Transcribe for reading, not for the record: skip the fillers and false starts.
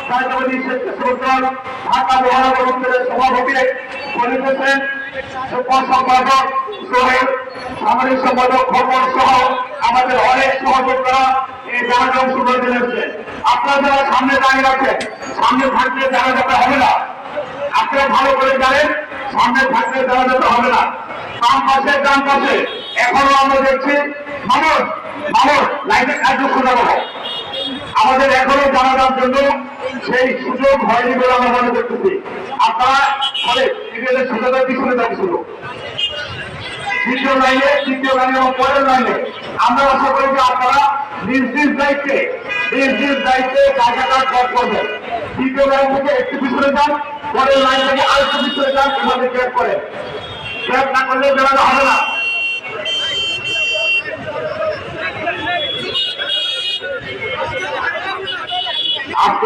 জাতীয়বাদী স্বেচ্ছাসেবক দল ঢাকা মহানগর অঞ্চলের সভাপতি বলিতেছেন সম্পাদক সোহেল, সামরিক সম্পাদক খবর সহ আমাদের অনেক সহযোগিতা এই জানাজা অংশগ্রহণ করেছে। আপনারা যারা সামনে দাঁড়িয়ে আছেন, সামনে থাকলে জানাজাটা হবে না। আপনারা ভালো করে জানেন, সামনে থাকলে জানাজাটা হবে না। ডান পাশে এখনো আমরা দেখছি মামুন লাইটের কাজ শোনা হবে। আমাদের এখনো জানাজার জন্য সেই সুযোগ হয়নি বলে আমরা মনে করতেছি। আপনারা ফলে সুযোগের পিছনে যাচ্ছিল দ্বিতীয় লাইনে, তৃতীয় লাইনে এবং পরের লাইনে আমরা আশা করি যে আপনারা নিজ নিজ দায়িত্বে জায়গাটা ক্যাপ করবেন। দ্বিতীয় লাইন থেকে একটু পিছনে যান, পরের লাইন থেকে আরেকটু পিছনে যান, এভাবে ক্যাপ করেন। ক্যাপ না করলে বেড়ানো হবে না।